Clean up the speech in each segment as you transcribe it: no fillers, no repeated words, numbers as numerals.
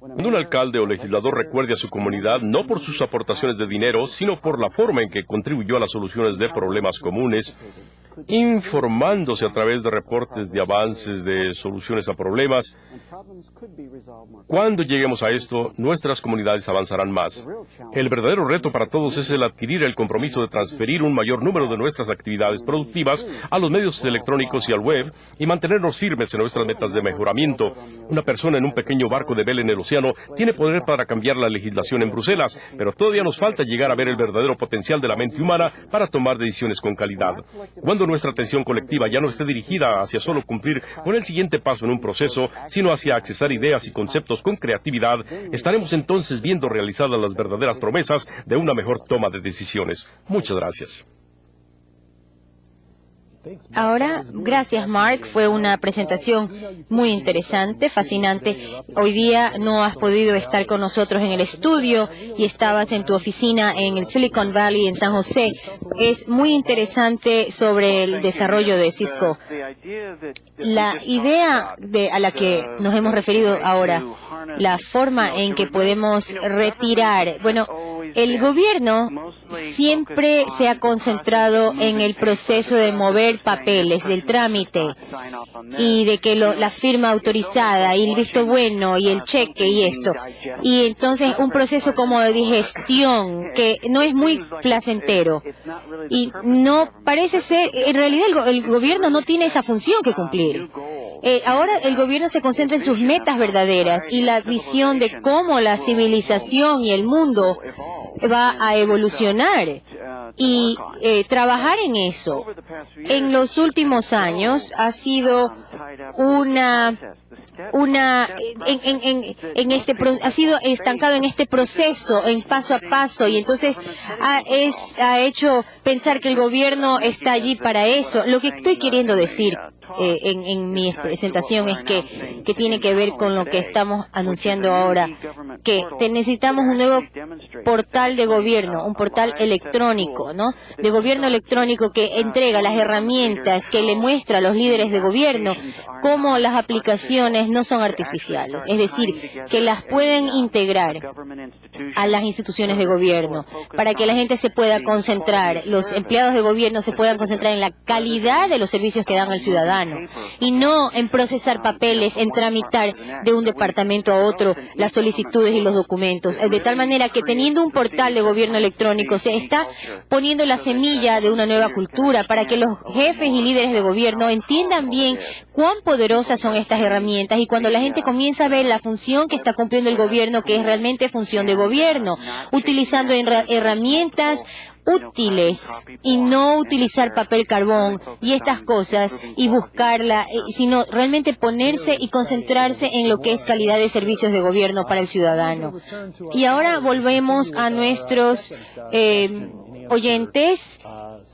Cuando un alcalde o legislador recuerde a su comunidad no por sus aportaciones de dinero, sino por la forma en que contribuyó a las soluciones de problemas comunes, informándose a través de reportes de avances de soluciones a problemas. Cuando lleguemos a esto, nuestras comunidades avanzarán más. El verdadero reto para todos es el adquirir el compromiso de transferir un mayor número de nuestras actividades productivas a los medios electrónicos y al web y mantenernos firmes en nuestras metas de mejoramiento. Una persona en un pequeño barco de vela en el océano tiene poder para cambiar la legislación en Bruselas, pero todavía nos falta llegar a ver el verdadero potencial de la mente humana para tomar decisiones con calidad. Cuando nuestra atención colectiva ya no esté dirigida hacia solo cumplir con el siguiente paso en un proceso, sino hacia accesar ideas y conceptos con creatividad, estaremos entonces viendo realizadas las verdaderas promesas de una mejor toma de decisiones. Muchas gracias. Ahora, gracias Mark, fue una presentación muy interesante, fascinante. Hoy día no has podido estar con nosotros en el estudio y estabas en tu oficina en el Silicon Valley en San José. Es muy interesante sobre el desarrollo de Cisco. La idea a la que nos hemos referido ahora, la forma en que podemos retirar, bueno, el gobierno siempre se ha concentrado en el proceso de mover papeles, del trámite, y de que la firma autorizada, y el visto bueno, y el cheque, y esto. Y entonces un proceso como de digestión, que no es muy placentero. Y no parece ser, en realidad el gobierno no tiene esa función que cumplir. Ahora el gobierno se concentra en sus metas verdaderas y la visión de cómo la civilización y el mundo va a evolucionar y trabajar en eso. En los últimos años ha sido ha sido estancado en este proceso, en paso a paso, y entonces ha hecho pensar que el gobierno está allí para eso. Lo que estoy queriendo decir en mi presentación es que tiene que ver con lo que estamos anunciando ahora, que necesitamos un nuevo portal de gobierno, un portal electrónico, ¿no? De gobierno electrónico que entrega las herramientas, que le muestra a los líderes de gobierno cómo las aplicaciones no son artificiales, es decir, que las pueden integrar a las instituciones de gobierno, para que la gente se pueda concentrar, los empleados de gobierno se puedan concentrar en la calidad de los servicios que dan al ciudadano, y no en procesar papeles, en tramitar de un departamento a otro las solicitudes y los documentos, de tal manera que teniendo un portal de gobierno electrónico se está poniendo la semilla de una nueva cultura para que los jefes y líderes de gobierno entiendan bien cuán poderosas son estas herramientas, y cuando la gente comienza a ver la función que está cumpliendo el gobierno, que es realmente función de gobierno, utilizando herramientas útiles y no utilizar papel carbón y estas cosas y buscarla, sino realmente ponerse y concentrarse en lo que es calidad de servicios de gobierno para el ciudadano. Y ahora volvemos a nuestros oyentes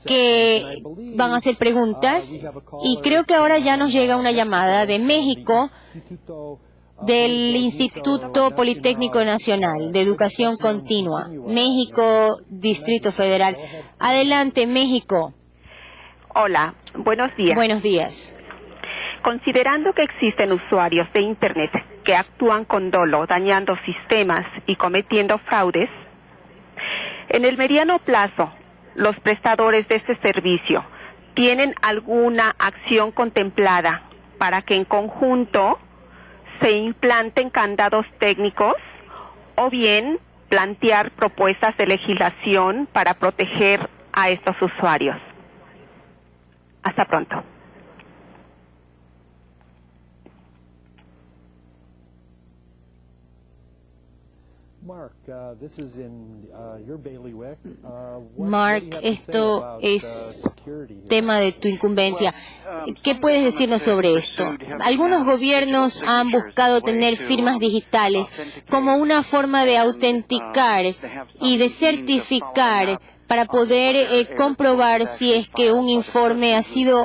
que van a hacer preguntas, y creo que ahora ya nos llega una llamada de México, del Instituto Politécnico Nacional de Educación Continua, México, Distrito Federal. Adelante, México. Hola, buenos días. Buenos días. Considerando que existen usuarios de Internet que actúan con dolo, dañando sistemas y cometiendo fraudes, en el mediano plazo, los prestadores de este servicio tienen alguna acción contemplada para que en conjunto se implanten candados técnicos, o bien plantear propuestas de legislación para proteger a estos usuarios. Hasta pronto. Mark, esto es tema de tu incumbencia. ¿Qué puedes decirnos sobre esto? Algunos gobiernos han buscado tener firmas digitales como una forma de autenticar y de certificar para poder comprobar si es que un informe ha sido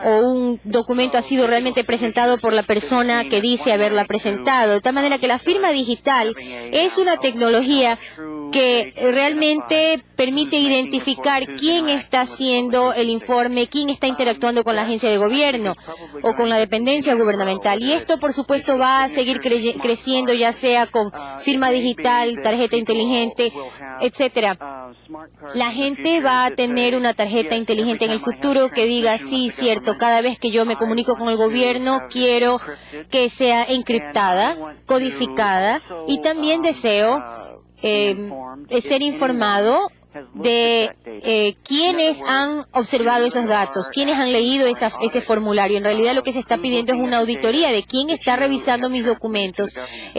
o un documento ha sido realmente presentado por la persona que dice haberla presentado. De tal manera que la firma digital es una tecnología que realmente permite identificar quién está haciendo el informe, quién está interactuando con la agencia de gobierno o con la dependencia gubernamental. Y esto, por supuesto, va a seguir creciendo, ya sea con firma digital, tarjeta inteligente, etcétera. La gente va a tener una tarjeta inteligente en el futuro que diga, sí, cierto, cada vez que yo me comunico con el gobierno, quiero que sea encriptada, codificada, y también deseo ser informado de quiénes han observado esos datos, quiénes han leído ese formulario. En realidad lo que se está pidiendo es una auditoría de quién está revisando mis documentos,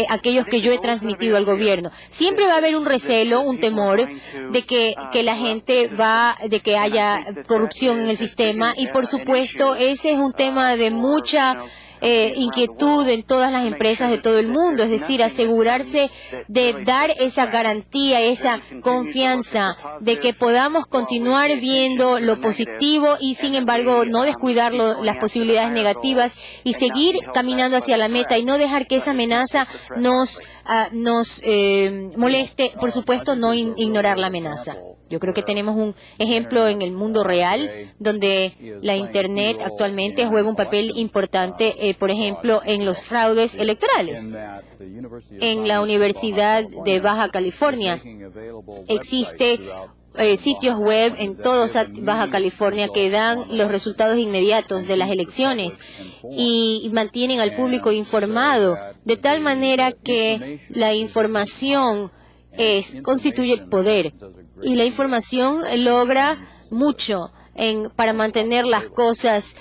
aquellos que yo he transmitido al gobierno. Siempre va a haber un recelo, un temor de que la gente de que haya corrupción en el sistema, y por supuesto ese es un tema de mucha inquietud en todas las empresas de todo el mundo, es decir, asegurarse de dar esa garantía, esa confianza de que podamos continuar viendo lo positivo y sin embargo no descuidar las posibilidades negativas y seguir caminando hacia la meta y no dejar que esa amenaza nos moleste, por supuesto no ignorar la amenaza. Yo creo que tenemos un ejemplo en el mundo real donde la Internet actualmente juega un papel importante, por ejemplo, en los fraudes electorales. En la Universidad de Baja California existe sitios web en toda Baja California que dan los resultados inmediatos de las elecciones y mantienen al público informado, de tal manera que la información constituye poder. Y la información logra mucho para mantener las cosas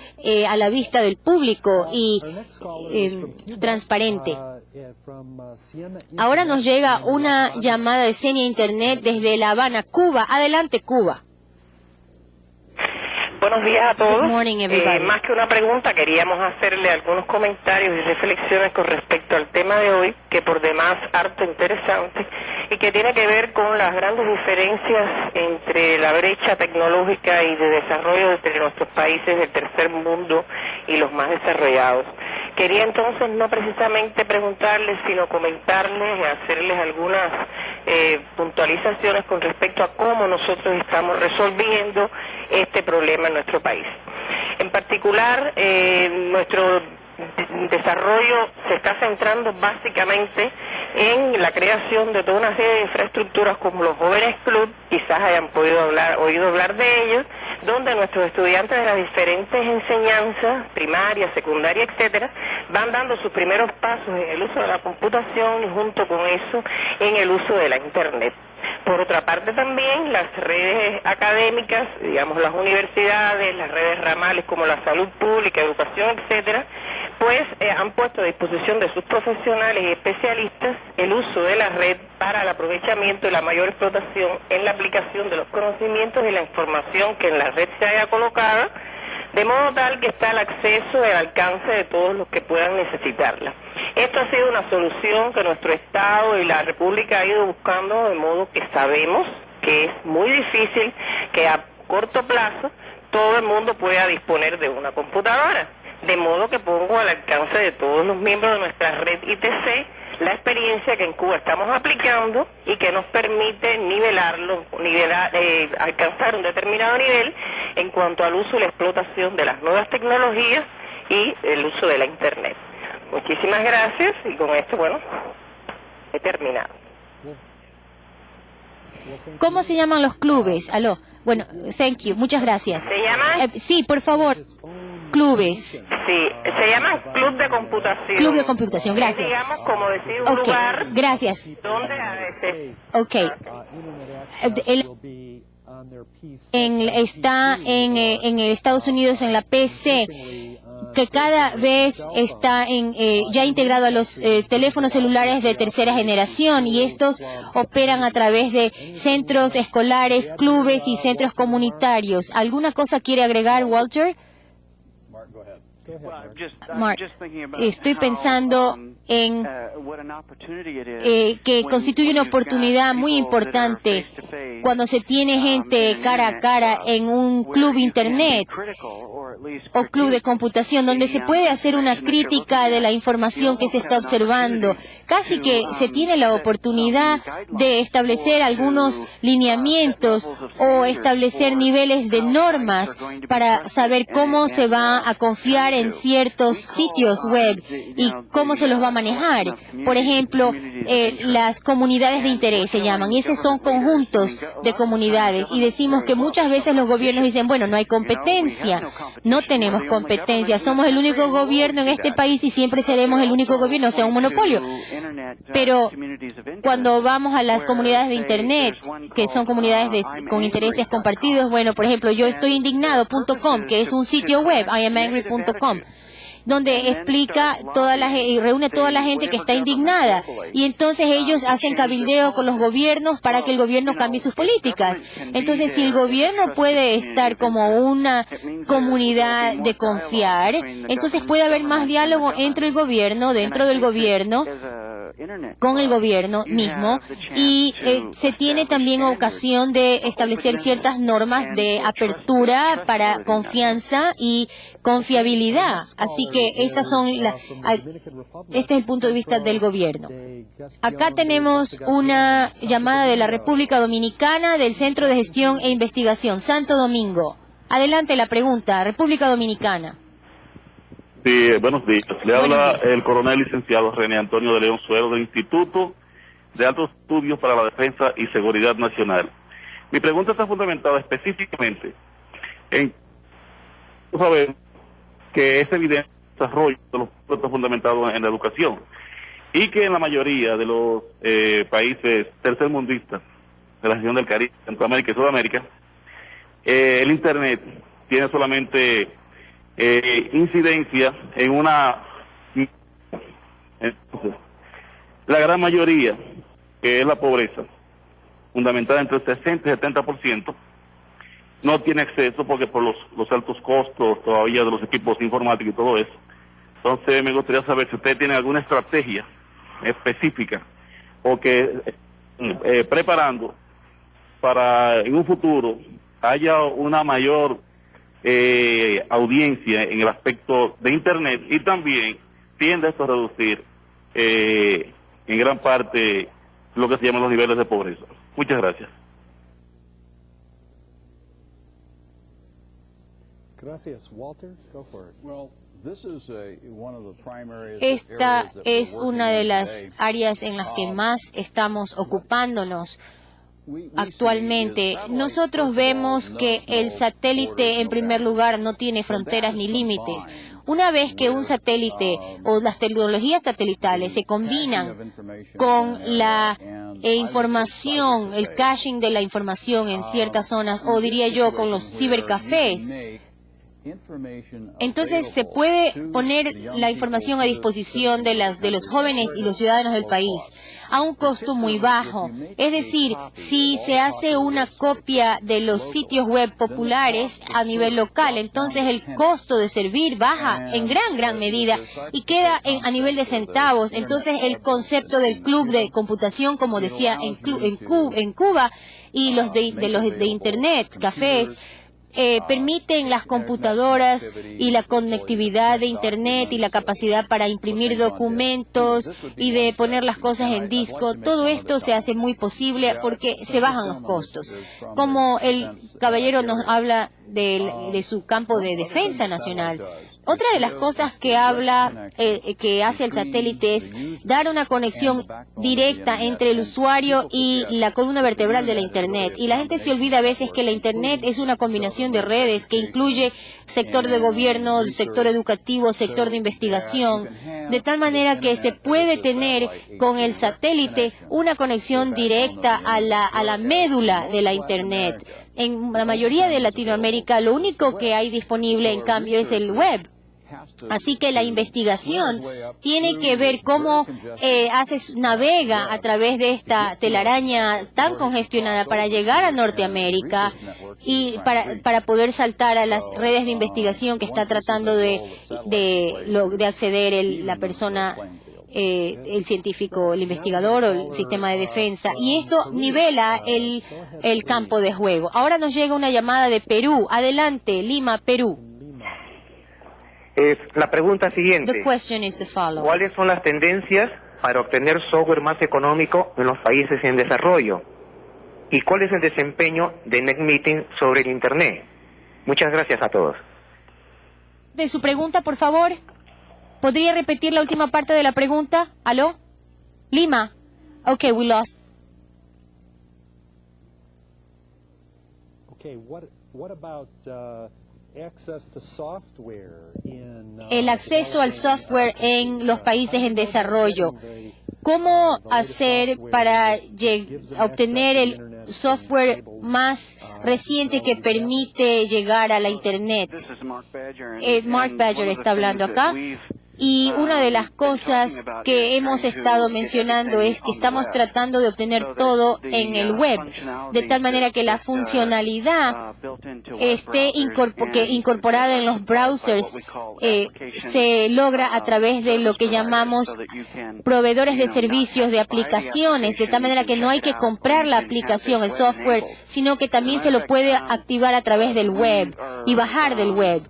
a la vista del público y transparente. Ahora nos llega una llamada de seña Internet desde La Habana, Cuba. Adelante, Cuba. Buenos días a todos. Good morning, everybody. Más que una pregunta, queríamos hacerle algunos comentarios y reflexiones con respecto al tema de hoy, que por demás harto interesante, y que tiene que ver con las grandes diferencias entre la brecha tecnológica y de desarrollo entre nuestros países del tercer mundo y los más desarrollados. Quería entonces no precisamente preguntarles, sino comentarles y hacerles algunas puntualizaciones con respecto a cómo nosotros estamos resolviendo este problema en nuestro país. En particular, nuestro desarrollo se está centrando básicamente en la creación de toda una serie de infraestructuras como los jóvenes club, quizás hayan oído hablar de ellos, donde nuestros estudiantes de las diferentes enseñanzas, primaria, secundaria, etcétera, van dando sus primeros pasos en el uso de la computación y junto con eso en el uso de la Internet. Por otra parte también las redes académicas, digamos las universidades, las redes ramales como la salud pública, educación, etcétera, pues han puesto a disposición de sus profesionales y especialistas el uso de la red para el aprovechamiento y la mayor explotación en la aplicación de los conocimientos y la información que en la red se haya colocada, de modo tal que está al acceso y al alcance de todos los que puedan necesitarla. Esto ha sido una solución que nuestro Estado y la República ha ido buscando, de modo que sabemos que es muy difícil que a corto plazo todo el mundo pueda disponer de una computadora. De modo que pongo al alcance de todos los miembros de nuestra red ITC la experiencia que en Cuba estamos aplicando y que nos permite alcanzar un determinado nivel en cuanto al uso y la explotación de las nuevas tecnologías y el uso de la Internet. Muchísimas gracias y con esto, bueno, he terminado. ¿Cómo se llaman los clubes? Aló. Bueno, thank you. Muchas gracias. ¿Se llaman? Sí, por favor. Clubes. Sí, se llaman Club de Computación. Club de Computación, gracias. Digamos, como decir, un lugar gracias. donde está en Estados Unidos en la PC, que cada vez está ya integrado a los teléfonos celulares de tercera generación, y estos operan a través de centros escolares, clubes y centros comunitarios. ¿Alguna cosa quiere agregar, Walter? Mark, estoy pensando en que constituye una oportunidad muy importante cuando se tiene gente cara a cara en un club internet o club de computación donde se puede hacer una crítica de la información que se está observando. acá sí que se tiene la oportunidad de establecer algunos lineamientos o establecer niveles de normas para saber cómo se va a confiar en ciertos sitios web y cómo se los va a manejar. Por ejemplo, las comunidades de interés se llaman, y esos son conjuntos de comunidades, y decimos que muchas veces los gobiernos dicen, bueno, no hay competencia, no tenemos competencia, somos el único gobierno en este país y siempre seremos el único gobierno, o sea, un monopolio. Pero cuando vamos a las comunidades de Internet, que son comunidades con intereses compartidos, bueno, por ejemplo, yo estoy indignado.com, que es un sitio web, iamangry.com, donde explica y reúne toda la gente que está indignada. Y entonces ellos hacen cabildeo con los gobiernos para que el gobierno cambie sus políticas. Entonces, si el gobierno puede estar como una comunidad de confiar, entonces puede haber más diálogo entre el gobierno, dentro del gobierno, con el gobierno mismo, y se tiene también ocasión de establecer ciertas normas de apertura para confianza y confiabilidad. Así que estas son este es el punto de vista del gobierno. Acá tenemos una llamada de la República Dominicana, del Centro de Gestión e Investigación, Santo Domingo. Adelante la pregunta, República Dominicana. Sí, buenos días. Le habla el coronel licenciado René Antonio de León Suero del Instituto de Altos Estudios para la Defensa y Seguridad Nacional. Mi pregunta está fundamentada específicamente en saber que es evidente el desarrollo de los proyectos fundamentados en la educación y que en la mayoría de los países tercermundistas de la región del Caribe, Centroamérica y Sudamérica, el Internet tiene solamente incidencia en una... Entonces, la gran mayoría, que es la pobreza, fundamentada entre el 60 y el 70%, no tiene acceso porque por los altos costos todavía de los equipos informáticos y todo eso. Entonces me gustaría saber si usted tiene alguna estrategia específica o que preparando para en un futuro haya una mayor audiencia en el aspecto de Internet, y también tiende esto a reducir en gran parte lo que se llaman los niveles de pobreza. Muchas gracias. Gracias, Walter. Go for it. Esta es una de las áreas en las que más estamos ocupándonos actualmente. Nosotros vemos que el satélite, en primer lugar, no tiene fronteras ni límites. Una vez que un satélite o las tecnologías satelitales se combinan con la información, el caching de la información en ciertas zonas, o diría yo con los cibercafés, entonces se puede poner la información a disposición de los jóvenes y los ciudadanos del país a un costo muy bajo. Es decir, si se hace una copia de los sitios web populares a nivel local, entonces el costo de servir baja en gran medida y queda a nivel de centavos. Entonces el concepto del club de computación, como decía en Cuba, y los de Internet, cafés, permiten las computadoras y la conectividad de Internet y la capacidad para imprimir documentos y de poner las cosas en disco. Todo esto se hace muy posible porque se bajan los costos. Como el caballero nos habla de su campo de defensa nacional, otra de las cosas que hace el satélite es dar una conexión directa entre el usuario y la columna vertebral de la Internet. Y la gente se olvida a veces que la Internet es una combinación de redes que incluye sector de gobierno, sector educativo, sector de investigación, de tal manera que se puede tener con el satélite una conexión directa a la médula de la Internet. En la mayoría de Latinoamérica lo único que hay disponible, en cambio, es el web. Así que la investigación tiene que ver cómo navega a través de esta telaraña tan congestionada para llegar a Norteamérica y para poder saltar a las redes de investigación que está tratando de acceder la persona, el científico, el investigador o el sistema de defensa. Y esto nivela el campo de juego. Ahora nos llega una llamada de Perú. Adelante, Lima, Perú. La pregunta siguiente. The question is the following. ¿Cuáles son las tendencias para obtener software más económico en los países en desarrollo? ¿Y cuál es el desempeño de NetMeeting sobre el Internet? Muchas gracias a todos. De su pregunta, por favor. ¿Podría repetir la última parte de la pregunta? ¿Aló? Lima. Okay, we lost. Okay, what about access to software in, El acceso al software en los países en desarrollo. ¿Cómo hacer para obtener el software más reciente que permite llegar a la Internet? Mark Badger está hablando acá. Y una de las cosas que hemos estado mencionando es que estamos tratando de obtener todo en el web, de tal manera que la funcionalidad esté incorporada en los browsers, se logra a través de lo que llamamos proveedores de servicios de aplicaciones, de tal manera que no hay que comprar la aplicación, el software, sino que también se lo puede activar a través del web y bajar del web.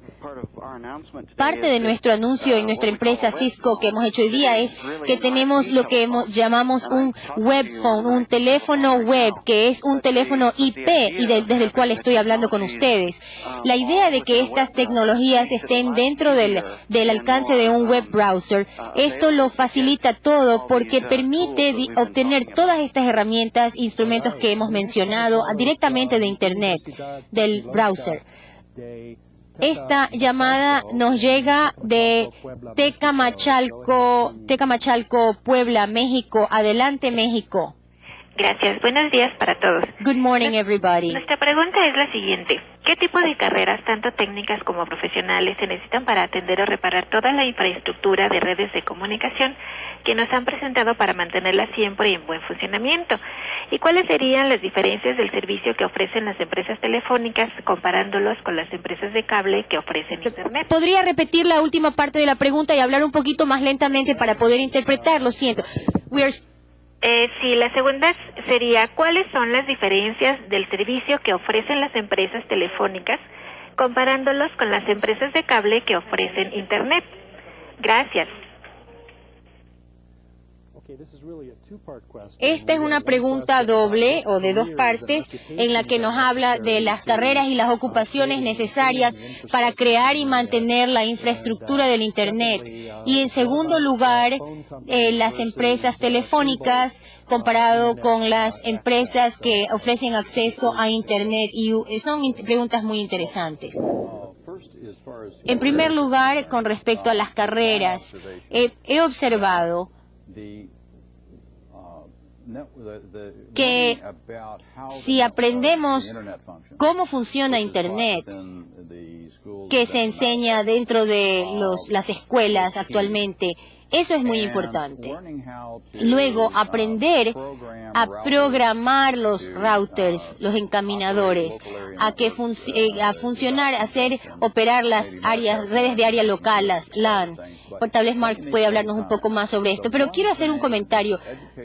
Parte de nuestro anuncio en nuestra empresa Cisco que hemos hecho hoy día es que tenemos lo que llamamos un web phone, un teléfono web, que es un teléfono IP y desde el cual estoy hablando con ustedes. La idea de que estas tecnologías estén dentro del alcance de un web browser, esto lo facilita todo porque permite obtener todas estas herramientas, instrumentos que hemos mencionado directamente de Internet, del browser. Esta llamada nos llega de Tecamachalco, Puebla, México. Adelante, México. Gracias. Buenos días para todos. Good morning, everybody. Nuestra pregunta es la siguiente. ¿Qué tipo de carreras, tanto técnicas como profesionales, se necesitan para atender o reparar toda la infraestructura de redes de comunicación que nos han presentado para mantenerla siempre en buen funcionamiento? ¿Y cuáles serían las diferencias del servicio que ofrecen las empresas telefónicas comparándolos con las empresas de cable que ofrecen Internet? ¿Podría repetir la última parte de la pregunta y hablar un poquito más lentamente para poder interpretar? Lo siento. Sí, la segunda sería, ¿cuáles son las diferencias del servicio que ofrecen las empresas telefónicas comparándolos con las empresas de cable que ofrecen Internet? Gracias. Esta es una pregunta doble o de dos partes en la que nos habla de las carreras y las ocupaciones necesarias para crear y mantener la infraestructura del Internet. Y en segundo lugar, las empresas telefónicas comparado con las empresas que ofrecen acceso a Internet. Y son preguntas muy interesantes. En primer lugar, con respecto a las carreras, he observado que si aprendemos cómo funciona Internet, que se enseña dentro de las escuelas actualmente, eso es muy importante. Luego, aprender a programar los routers, los encaminadores, a funcionar, operar las redes de área local, las LAN. Tal vez Mark puede hablarnos un poco más sobre esto, pero quiero hacer un comentario.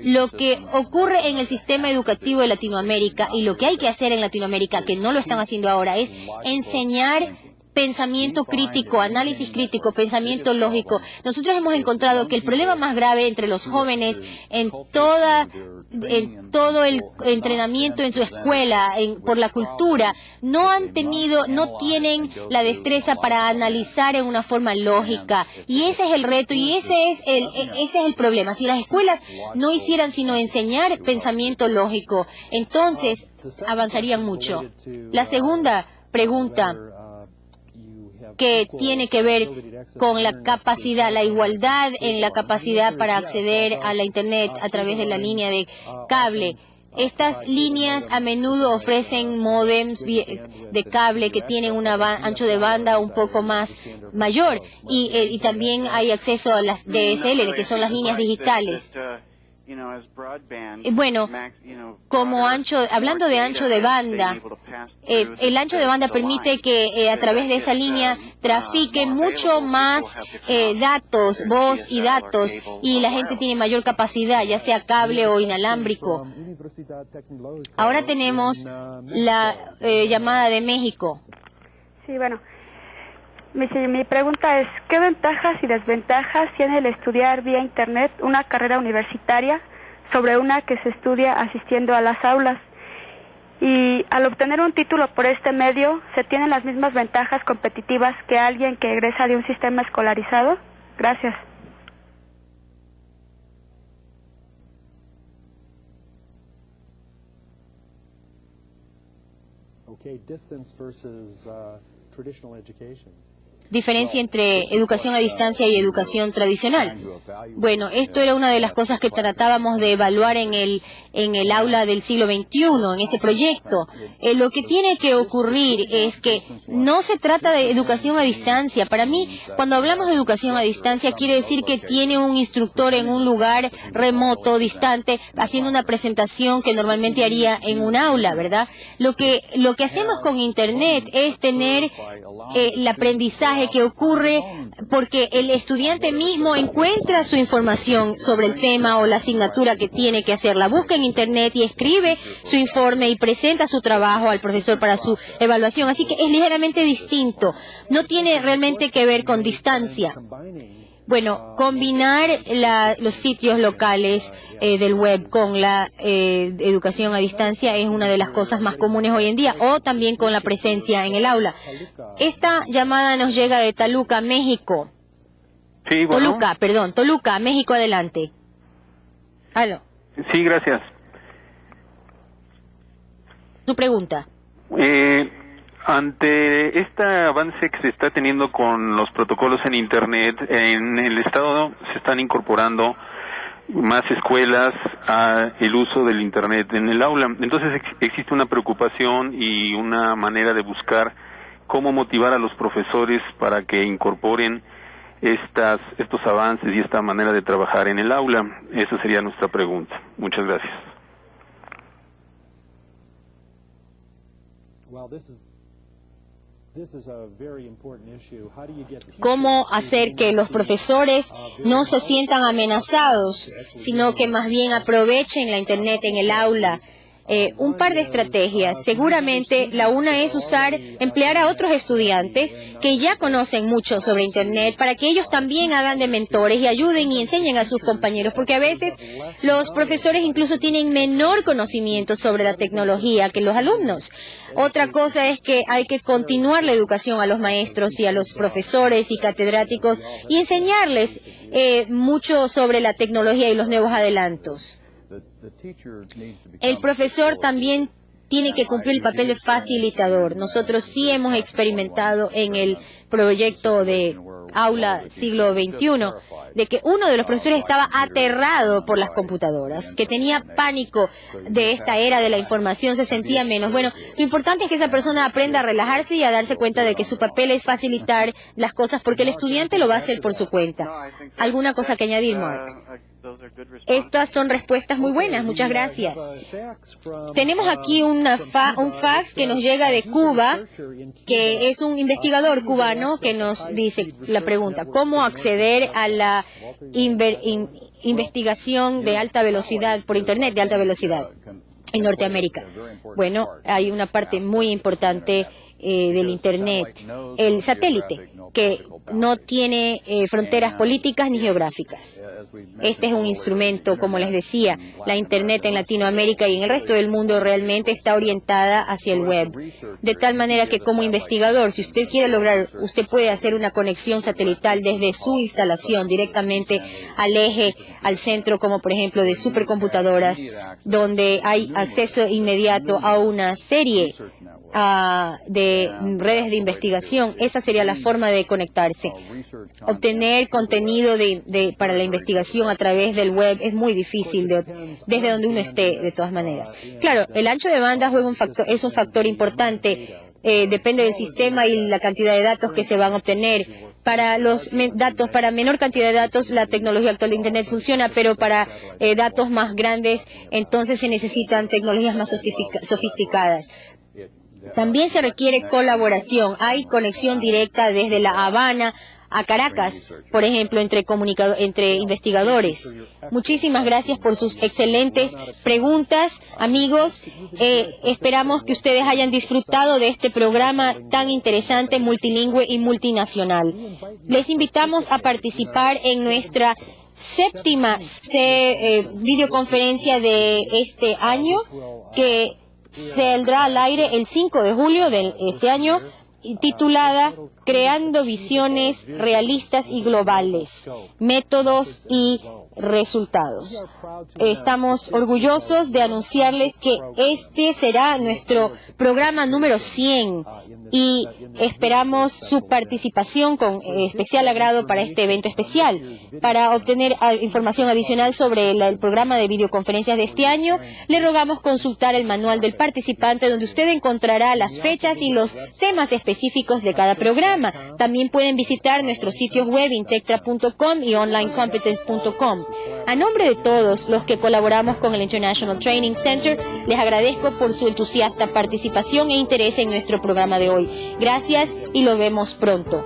Lo que ocurre en el sistema educativo de Latinoamérica y lo que hay que hacer en Latinoamérica, que no lo están haciendo ahora, es enseñar pensamiento crítico, análisis crítico, pensamiento lógico. Nosotros hemos encontrado que el problema más grave entre los jóvenes en todo el entrenamiento en su escuela, por la cultura, no tienen la destreza para analizar en una forma lógica. Y ese es el reto y ese es el problema. Si las escuelas no hicieran sino enseñar pensamiento lógico, entonces avanzarían mucho. La segunda pregunta, que tiene que ver con la capacidad, la igualdad en la capacidad para acceder a la Internet a través de la línea de cable. Estas líneas a menudo ofrecen módems de cable que tienen un ancho de banda un poco más mayor y también hay acceso a las DSL, que son las líneas digitales. Bueno, hablando de ancho de banda, el ancho de banda permite que a través de esa línea trafique mucho más datos, voz y datos, y la gente tiene mayor capacidad, ya sea cable o inalámbrico. Ahora tenemos la llamada de México. Sí, bueno. Mi pregunta es, ¿qué ventajas y desventajas tiene el estudiar vía Internet una carrera universitaria sobre una que se estudia asistiendo a las aulas? Y al obtener un título por este medio, ¿se tienen las mismas ventajas competitivas que alguien que egresa de un sistema escolarizado? Gracias. Okay, distance versus traditional education. Diferencia entre educación a distancia y educación tradicional. Bueno, esto era una de las cosas que tratábamos de evaluar en el aula del siglo XXI, en ese proyecto. Lo que tiene que ocurrir es que no se trata de educación a distancia. Para mí, cuando hablamos de educación a distancia, quiere decir que tiene un instructor en un lugar remoto, distante, haciendo una presentación que normalmente haría en un aula, ¿verdad? Lo que hacemos con Internet es tener el aprendizaje que ocurre porque el estudiante mismo encuentra su información sobre el tema o la asignatura que tiene que hacer. La busca en Internet y escribe su informe y presenta su trabajo al profesor para su evaluación. Así que es ligeramente distinto. No tiene realmente que ver con distancia. Bueno, combinar los sitios locales del web con la educación a distancia es una de las cosas más comunes hoy en día, o también con la presencia en el aula. Esta llamada nos llega de Toluca, México. Sí, bueno. Toluca, México, adelante. Aló. Sí, gracias. Su pregunta. Ante este avance que se está teniendo con los protocolos en Internet, en el Estado se están incorporando más escuelas a el uso del Internet en el aula. Entonces existe una preocupación y una manera de buscar cómo motivar a los profesores para que incorporen estos avances y esta manera de trabajar en el aula. Esa sería nuestra pregunta. Muchas gracias. ¿Cómo hacer que los profesores no se sientan amenazados, sino que más bien aprovechen la Internet en el aula? Un par de estrategias. Seguramente la una es emplear a otros estudiantes que ya conocen mucho sobre Internet para que ellos también hagan de mentores y ayuden y enseñen a sus compañeros, porque a veces los profesores incluso tienen menor conocimiento sobre la tecnología que los alumnos. Otra cosa es que hay que continuar la educación a los maestros y a los profesores y catedráticos y enseñarles mucho sobre la tecnología y los nuevos adelantos. El profesor también tiene que cumplir el papel de facilitador. Nosotros sí hemos experimentado en el proyecto de aula siglo XXI de que uno de los profesores estaba aterrado por las computadoras, que tenía pánico de esta era de la información, se sentía menos. Bueno, lo importante es que esa persona aprenda a relajarse y a darse cuenta de que su papel es facilitar las cosas, porque el estudiante lo va a hacer por su cuenta. ¿Alguna cosa que añadir, Mark? Estas son respuestas muy buenas, muchas gracias. Tenemos aquí un fax que nos llega de Cuba, que es un investigador cubano que nos dice la pregunta: ¿cómo acceder a la investigación de alta velocidad por Internet, de alta velocidad en Norteamérica? Bueno, hay una parte muy importante del Internet, el satélite, que no tiene fronteras políticas ni geográficas. Este es un instrumento, como les decía, la Internet en Latinoamérica y en el resto del mundo realmente está orientada hacia el web. De tal manera que como investigador, si usted quiere lograr, usted puede hacer una conexión satelital desde su instalación directamente al eje, al centro, como por ejemplo de supercomputadoras, donde hay acceso inmediato a una serie de redes de investigación. Esa sería la forma de conectarse. Obtener contenido para la investigación a través del web es muy difícil desde donde uno esté, de todas maneras. Claro, el ancho de banda es un factor importante. Depende del sistema y la cantidad de datos que se van a obtener. Para los datos, para menor cantidad de datos, la tecnología actual de Internet funciona, pero para datos más grandes, entonces se necesitan tecnologías más sofisticadas. También se requiere colaboración. Hay conexión directa desde La Habana a Caracas, por ejemplo, entre investigadores. Muchísimas gracias por sus excelentes preguntas, amigos. Esperamos que ustedes hayan disfrutado de este programa tan interesante, multilingüe y multinacional. Les invitamos a participar en nuestra séptima videoconferencia de este año, que saldrá al aire el 5 de julio de este año, titulada Creando visiones realistas y globales, métodos y resultados. Estamos orgullosos de anunciarles que este será nuestro programa número 100 y esperamos su participación con especial agrado para este evento especial. Para obtener información adicional sobre el programa de videoconferencias de este año, le rogamos consultar el manual del participante, donde usted encontrará las fechas y los temas específicos de cada programa. También pueden visitar nuestros sitios web intectra.com y onlinecompetence.com. A nombre de todos los que colaboramos con el International Training Center, les agradezco por su entusiasta participación e interés en nuestro programa de hoy. Gracias y lo vemos pronto.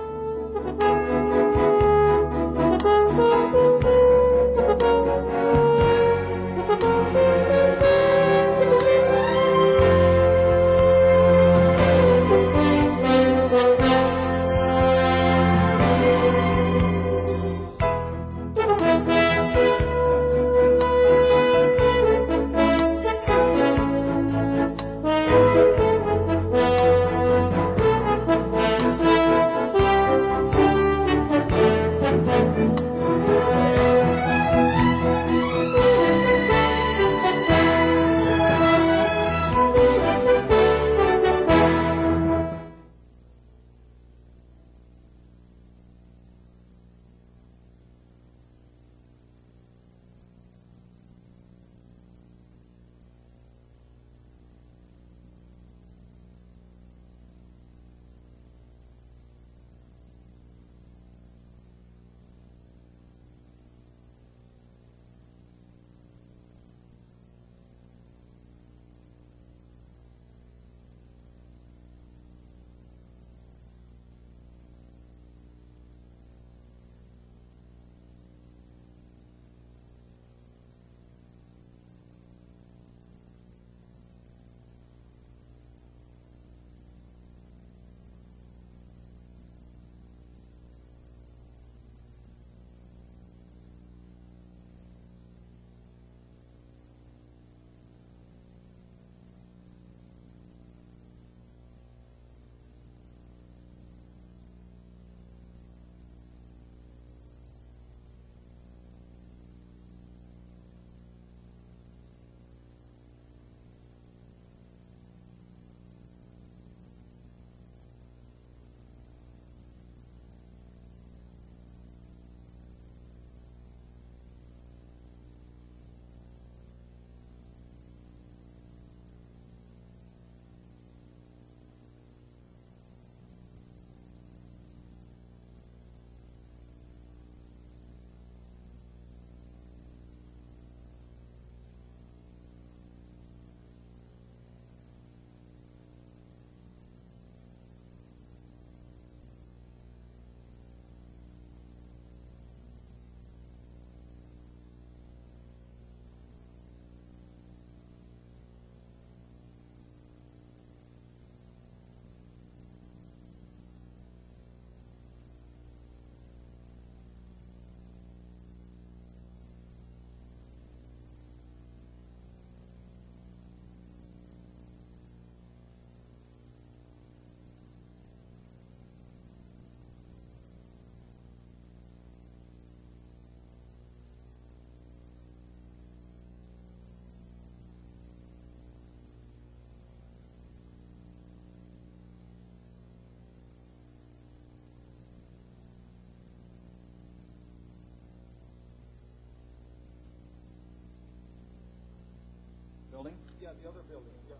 Building? Yeah, the other building. Yeah.